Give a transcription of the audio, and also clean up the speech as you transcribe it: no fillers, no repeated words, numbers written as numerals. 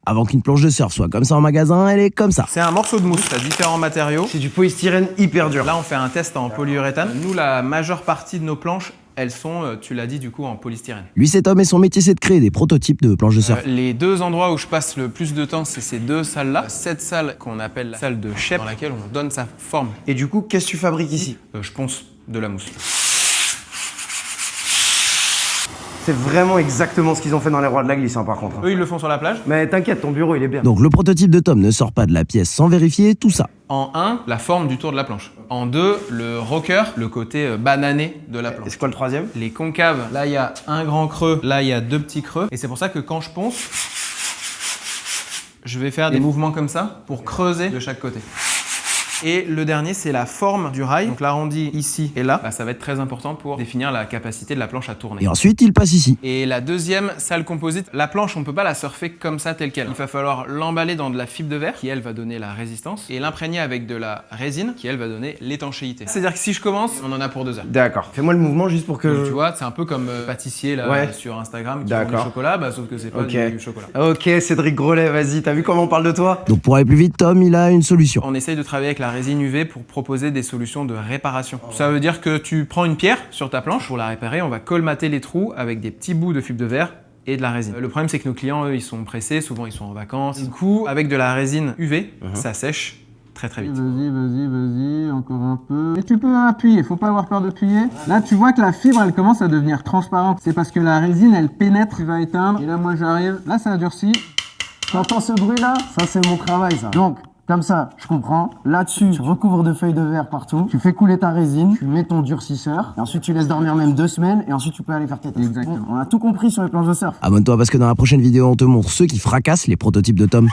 Avant qu'une planche de surf soit comme ça en magasin, elle est comme ça. C'est un morceau de mousse, t'as différents matériaux. C'est du polystyrène hyper dur. Là, on fait un test en polyuréthane. Nous, la majeure partie de nos planches, elles sont, tu l'as dit, du coup, en polystyrène. Lui, cet homme et son métier, c'est de créer des prototypes de planches de surf. Les deux endroits où je passe le plus de temps, c'est ces deux salles-là. Cette salle qu'on appelle la salle de chef, dans laquelle on donne sa forme. Et du coup, qu'est-ce que tu fabriques ici? Je ponce de la mousse. C'est vraiment exactement ce qu'ils ont fait dans les Rois de la Glisse, par contre. Eux, ils le font sur la plage. Mais t'inquiète, ton bureau, il est bien. Donc le prototype de Tom ne sort pas de la pièce sans vérifier tout ça. En 1, la forme du tour de la planche. En 2, le rocker, le côté banané de la Et planche. c'est quoi le troisième? Les concaves, là, il y a un grand creux, là, il y a deux petits creux. Et c'est pour ça que quand je ponce, je vais faire des mouvements comme ça pour creuser de chaque côté. Et le dernier, c'est la forme du rail. Donc l'arrondi ici et là, ça va être très important pour définir la capacité de la planche à tourner. Et ensuite, il passe ici. Et la deuxième salle composite, la planche, on peut pas la surfer comme ça telle quelle. Il va falloir l'emballer dans de la fibre de verre, qui elle va donner la résistance, et l'imprégner avec de la résine, qui elle va donner l'étanchéité. C'est-à-dire que si je commence, on en a pour 2 heures. D'accord. Fais-moi le mouvement juste pour que... Donc, tu vois, c'est un peu comme pâtissier là, Ouais. sur Instagram qui font du chocolat, sauf que c'est pas du chocolat. Ok, Cédric Grolet, vas-y, t'as vu comment on parle de toi? Donc pour aller plus vite, Tom, il a une solution. On essaye de travailler avec la résine UV pour proposer des solutions de réparation. Ça veut dire que tu prends une pierre sur ta planche, pour la réparer, on va colmater les trous avec des petits bouts de fibre de verre et de la résine. Le problème, c'est que nos clients, eux, ils sont pressés, souvent ils sont en vacances. Du coup, avec de la résine UV, ça sèche très très vite. Vas-y, encore un peu. Et tu peux appuyer, faut pas avoir peur d'appuyer. Là, tu vois que la fibre, elle commence à devenir transparente. C'est parce que la résine, elle pénètre, tu vas éteindre. Et là, moi, j'arrive. Là, ça a durci. T'entends ce bruit-là? Ça, c'est mon travail, ça. Donc, comme ça, je comprends. Là-dessus, tu recouvres de feuilles de verre partout. Tu fais couler ta résine, tu mets ton durcisseur. Et ensuite, tu laisses dormir même 2 semaines. Et ensuite, tu peux aller faire tes tests. Exactement. Bon, on a tout compris sur les planches de surf. Abonne-toi parce que dans la prochaine vidéo, on te montre ceux qui fracassent les prototypes de Tom.